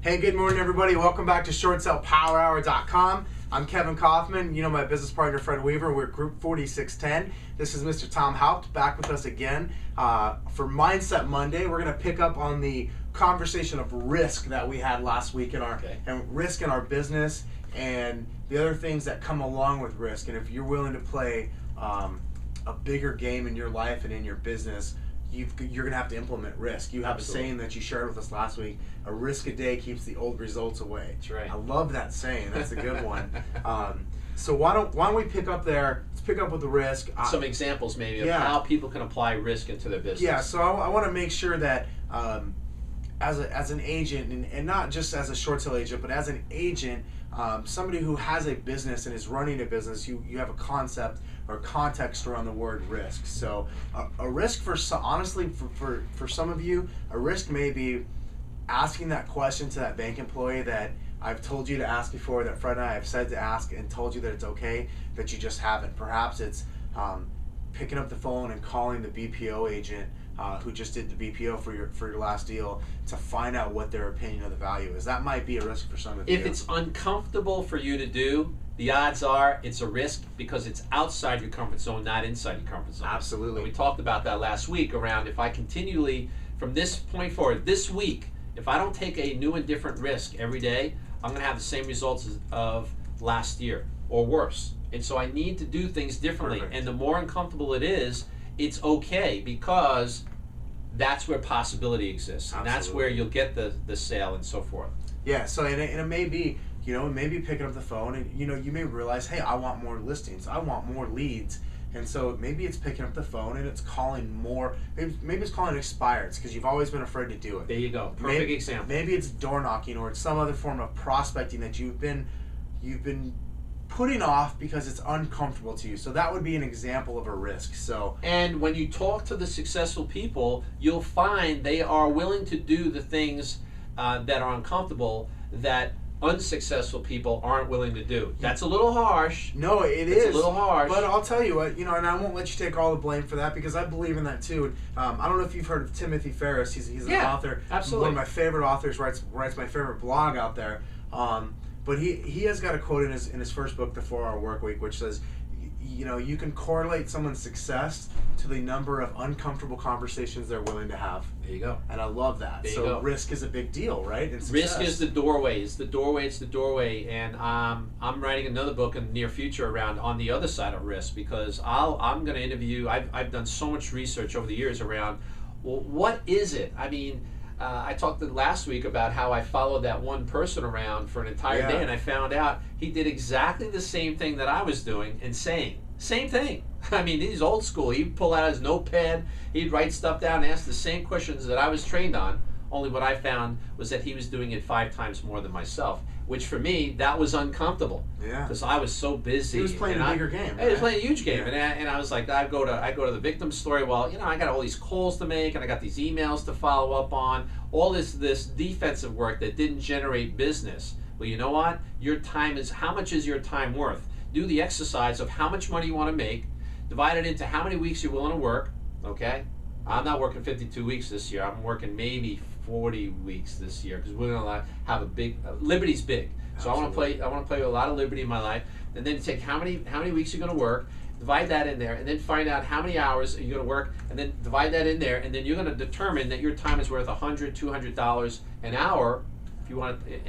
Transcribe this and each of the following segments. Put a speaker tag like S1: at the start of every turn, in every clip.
S1: Hey, good morning, everybody. Welcome back to ShortSellPowerHour.com. I'm Kevin Kaufman. You know my business partner, Fred Weaver. We're Group 4610. This is Mr. Tom Haupt back with us again for Mindset Monday. We're going to pick up on the conversation of risk that we had last week in our and risk in our business and the other things that come along with risk. And if you're willing to play a bigger game in your life and in your business, you're going to have to implement risk. You have
S2: Absolutely.
S1: a saying that you shared with us last week, a risk a day keeps the old results away.
S2: That's right.
S1: I love that saying. That's a good one. So why don't we pick up there? Let's pick up with the risk.
S2: Some examples maybe of how people can apply risk into their business.
S1: Yeah, so I want to make sure that as an agent, and not just as a short sale agent, but as an agent, somebody who has a business and is running a business, you have a concept or context around the word risk. So a risk honestly for some of you, a risk may be asking that question to that bank employee that I've told you to ask before, that Fred and I have said to ask and told you that it's okay, that you just haven't. Perhaps it's picking up the phone and calling the BPO agent who just did the BPO for your last deal to find out what their opinion of the value is. That might be a risk for some of you.
S2: If it's uncomfortable for you to do, the odds are it's a risk because it's outside your comfort zone, not inside your comfort zone.
S1: Absolutely.
S2: And we talked about that last week around if I continually, from this point forward, this week, if I don't take a new and different risk every day, I'm going to have the same results of last year or worse. And so I need to do things differently.
S1: Perfect.
S2: And the more uncomfortable it is, it's okay because that's where possibility exists. And that's where you'll get the sale and so forth.
S1: Yeah, so and it may be, maybe picking up the phone and, you may realize, hey, I want more listings. I want more leads. And so maybe it's picking up the phone and it's calling more. Maybe it's calling expireds because you've always been afraid to do it.
S2: There you go. Perfect example.
S1: Maybe it's door knocking or it's some other form of prospecting that you've been putting off because it's uncomfortable to you. So that would be an example of a risk.
S2: And when you talk to the successful people, you'll find they are willing to do the things that are uncomfortable that unsuccessful people aren't willing to do. That's a little harsh.
S1: No, it's
S2: a little harsh.
S1: But I'll tell you what, and I won't let you take all the blame for that because I believe in that too. I don't know if you've heard of Timothy Ferriss. He's an author.
S2: Absolutely.
S1: One of my favorite authors, writes my favorite blog out there. But he has got a quote in his first book, The 4-Hour Workweek, which says, you can correlate someone's success to the number of uncomfortable conversations they're willing to have.
S2: There you go.
S1: And I love that.
S2: There you
S1: so
S2: go.
S1: Risk is a big deal, right?
S2: Risk is the doorway. It's the doorway. And I'm writing another book in the near future around on the other side of risk because I'm going to interview. I've done so much research over the years around, well, what is it? I mean, I talked last week about how I followed that one person around for an entire day, and I found out he did exactly the same thing that I was doing and saying. Same thing. I mean, he's old school. He'd pull out his notepad, he'd write stuff down and ask the same questions that I was trained on, only what I found was that he was doing it 5 times more than myself, which for me, that was uncomfortable.
S1: Yeah.
S2: Because I was so busy.
S1: He was playing a bigger game.
S2: He was playing a huge game. Yeah. And I was like, I go to the victim story. Well, I got all these calls to make, and I got these emails to follow up on, all this defensive work that didn't generate business. Well, you know what? How much is your time worth? Do the exercise of how much money you want to make, divide it into how many weeks you're willing to work, okay? I'm not working 52 weeks this year. I'm working maybe 40 weeks this year because we're going to have a big, liberty's big. So
S1: Absolutely.
S2: I want to play with a lot of liberty in my life, and then take how many weeks you're going to work, divide that in there, and then find out how many hours you're going to work, and then divide that in there, and then you're going to determine that your time is worth $100, $200 an hour, if you want to,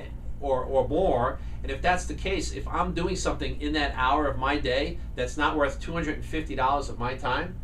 S2: or more. And if that's the case, if I'm doing something in that hour of my day that's not worth $250 of my time,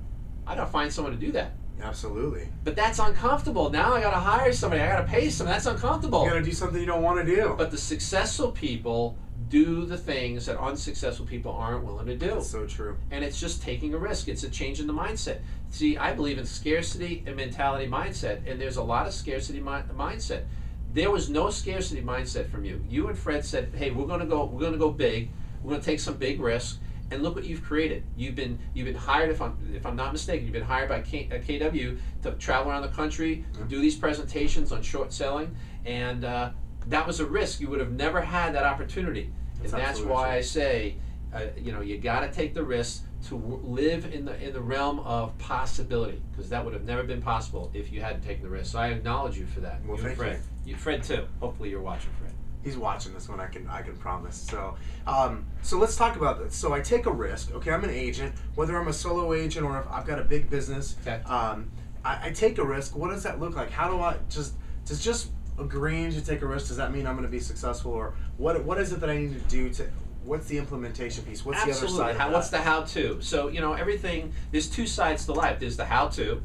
S2: I gotta find someone to do that.
S1: Absolutely.
S2: But that's uncomfortable. Now I gotta hire somebody. I gotta pay someone. That's uncomfortable.
S1: You gotta do something you don't want to do.
S2: But the successful people do the things that unsuccessful people aren't willing to do.
S1: That's so true.
S2: And it's just taking a risk. It's a change in the mindset. See, I believe in scarcity and mentality mindset, and there's a lot of scarcity mindset. There was no scarcity mindset from you. You and Fred said, "Hey, we're going to go big. We're going to take some big risks." And look what you've created. You've been hired, if I'm not mistaken, you've been hired by KW to travel around the country, to do these presentations on short selling, and that was a risk. You would have never had that opportunity. And that's why I say, you got to take the risks live in the realm of possibility, because that would have never been possible if you hadn't taken the risk. So I acknowledge you for that.
S1: Well,
S2: You and
S1: thank
S2: Fred. You, Fred too. Hopefully you're watching, Fred.
S1: He's watching this one. I can promise. So, so let's talk about this. So I take a risk. Okay, I'm an agent. Whether I'm a solo agent or if I've got a big business,
S2: Okay.
S1: I take a risk. What does that look like? How do I just agreeing to take a risk? Does that mean I'm going to be successful, or what is it that I need to do to? What's the implementation piece? What's
S2: Absolutely.
S1: the other side of that?
S2: What's the how-to? So, everything, there's two sides to life. There's the how-to,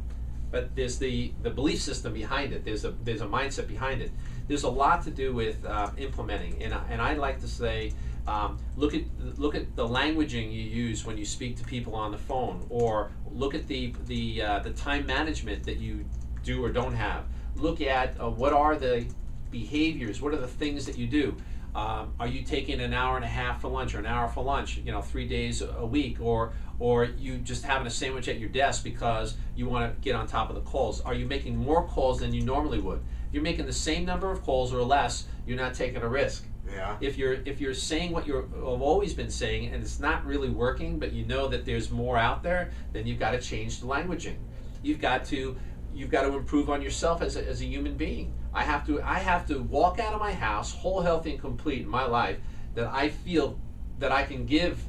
S2: but there's the belief system behind it. There's a mindset behind it. There's a lot to do with implementing, and I like to say, look at the languaging you use when you speak to people on the phone, or look at the time management that you do or don't have. Look at what are the behaviors, what are the things that you do. Are you taking an hour and a half for lunch or an hour for lunch, 3 days a week, or you just having a sandwich at your desk because you want to get on top of the calls? Are you making more calls than you normally would? If you're making the same number of calls or less, you're not taking a risk.
S1: Yeah.
S2: If you're saying what you've always been saying and it's not really working, but you know that there's more out there, then you've got to change the languaging. You've got to improve on yourself as a human being. I have to walk out of my house whole, healthy, and complete in my life, that I feel that I can give,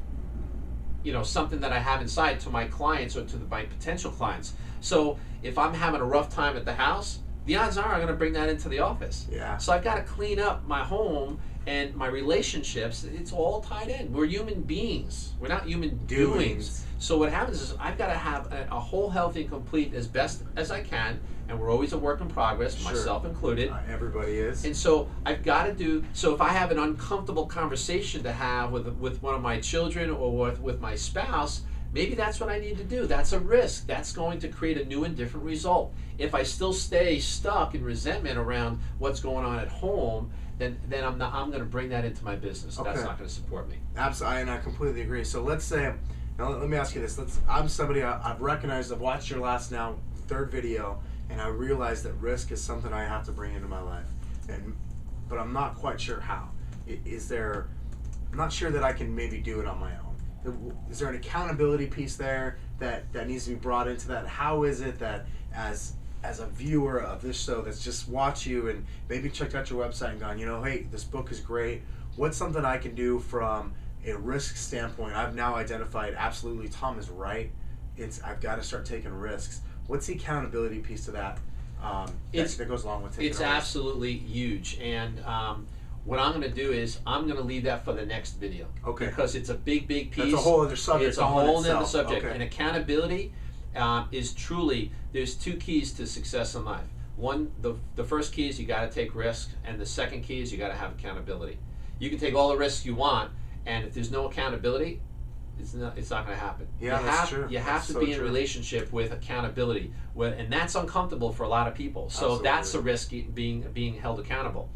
S2: something that I have inside to my clients or to my potential clients. So if I'm having a rough time at the house, the odds are I'm going to bring that into the office.
S1: Yeah.
S2: So I've got to clean up my home and my relationships. It's all tied in. We're human beings. We're not human doings. So what happens is I've got to have a whole, healthy, and complete as best as I can. And we're always a work in progress,
S1: Sure.
S2: myself included.
S1: Everybody is.
S2: And so I've got to do. So if I have an uncomfortable conversation to have with one of my children or with my spouse, maybe that's what I need to do. That's a risk. That's going to create a new and different result. If I still stay stuck in resentment around what's going on at home, then I'm going to bring that into my business.
S1: Okay.
S2: That's not going to support me.
S1: Absolutely, and I completely agree. So let's say, now let me ask you this. I'm somebody I've recognized. I've watched your last third video, and I realize that risk is something I have to bring into my life, but I'm not quite sure how. I'm not sure that I can maybe do it on my own. Is there an accountability piece there that needs to be brought into that? How is it that as a viewer of this show that's just watched you and maybe checked out your website and gone, hey, this book is great. What's something I can do from a risk standpoint? I've now identified absolutely Tom is right. I've got to start taking risks. What's the accountability piece to that that goes along with taking a risk?
S2: It's absolutely huge. And what I'm going to do is I'm going to leave that for the next video.
S1: Okay.
S2: Because it's a big piece.
S1: That's a whole other subject.
S2: It's a whole other subject.
S1: Okay.
S2: And accountability is truly, there's two keys to success in life. One, the first key is you got to take risks, and the second key is you got to have accountability. You can take all the risks you want, and if there's no accountability, it's not going to happen.
S1: Yeah, that's true.
S2: You have to be in a relationship with accountability, and that's uncomfortable for a lot of people. So
S1: Absolutely.
S2: that's a risk, being held accountable.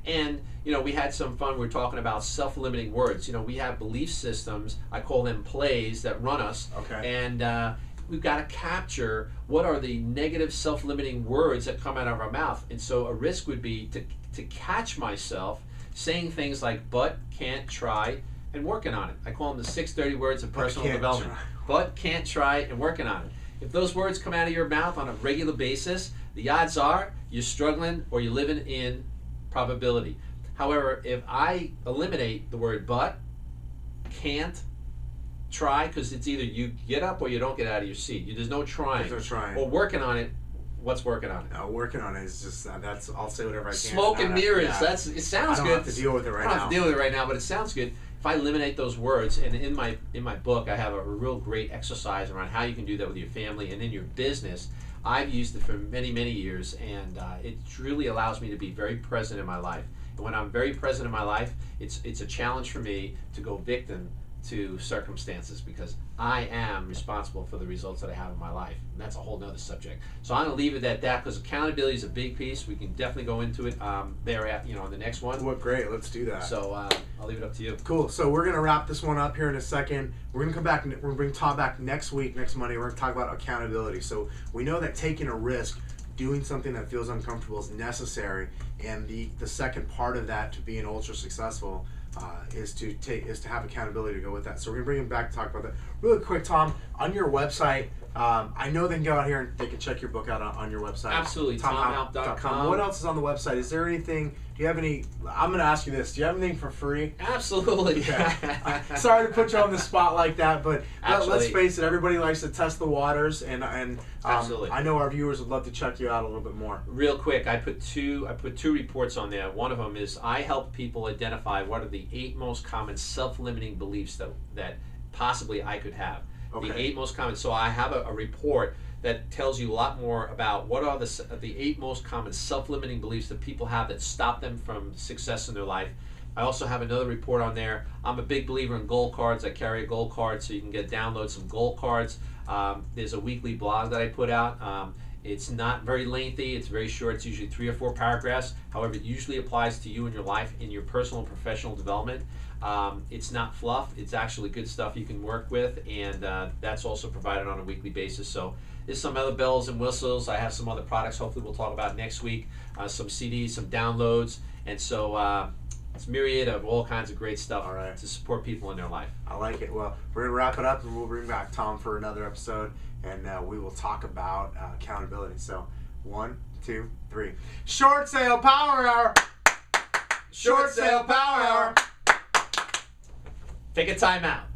S2: And we had some fun. We were talking about self-limiting words. We have belief systems. I call them plays that run us.
S1: Okay.
S2: And we've got to capture what are the negative self-limiting words that come out of our mouth. And so a risk would be to catch myself saying things like but, can't, try, and working on it. I call them the 6 dirty words of personal development. But, can't, try, and working on it. If those words come out of your mouth on a regular basis, the odds are you're struggling or you're living in probability. However, if I eliminate the word but, can't, try, because it's either you get up or you don't get out of your seat. There's no trying.
S1: There's no trying.
S2: Or working on it. What's working on it?
S1: Working on it is just I'll say whatever I can.
S2: Smoke and mirrors.
S1: Yeah.
S2: It sounds good.
S1: I don't have to deal with it right now.
S2: I don't have to deal with it right now, but it sounds good. If I eliminate those words, and in my book, I have a real great exercise around how you can do that with your family and in your business. I've used it for many, many years, and it really allows me to be very present in my life. And when I'm very present in my life, it's a challenge for me to go victim to circumstances, because I am responsible for the results that I have in my life. And that's a whole nother subject. So I'm going to leave it at that, because accountability is a big piece. We can definitely go into it on the next one.
S1: Well, great. Let's do that.
S2: So I'll leave it up to you.
S1: Cool. So we're going to wrap this one up here in a second. We're going to come back. We're going to bring Tom back next week, next Monday. We're going to talk about accountability. So we know that taking a risk, doing something that feels uncomfortable is necessary. And the second part of that to being ultra successful is to have accountability to go with that. So we're gonna bring him back to talk about that really quick. Tom, on your website, I know they can go out here and they can check your book out on your website.
S2: Absolutely, TomHaupt.com.
S1: What else is on the website? Is there anything? Do you have any? I'm going to ask you this. Do you have anything for free?
S2: Absolutely.
S1: Yeah. Sorry to put you on the spot like that, but let's face it. Everybody likes to test the waters, and
S2: Absolutely.
S1: I know our viewers would love to check you out a little bit more.
S2: Real quick, I put two reports on there. One of them is I help people identify what are the 8 most common self-limiting beliefs that possibly I could have.
S1: Okay.
S2: The 8 most common. So I have a report that tells you a lot more about what are the 8 most common self-limiting beliefs that people have that stop them from success in their life. I also have another report on there. I'm a big believer in goal cards. I carry a goal card so you can download some goal cards. There's a weekly blog that I put out. It's not very lengthy. It's very short. It's usually 3 or 4 paragraphs. However, it usually applies to you in your life, in your personal and professional development. It's not fluff. It's actually good stuff you can work with, and that's also provided on a weekly basis. So there's some other bells and whistles. I have some other products hopefully we'll talk about next week, some CDs, some downloads, and so it's a myriad of all kinds of great stuff to support people in their life.
S1: I like it. Well, we're going to wrap it up, and we'll bring back Tom for another episode, and we will talk about accountability. So 1, 2, 3. Short Sale Power Hour! Short Sale Power Hour!
S2: Take a time out.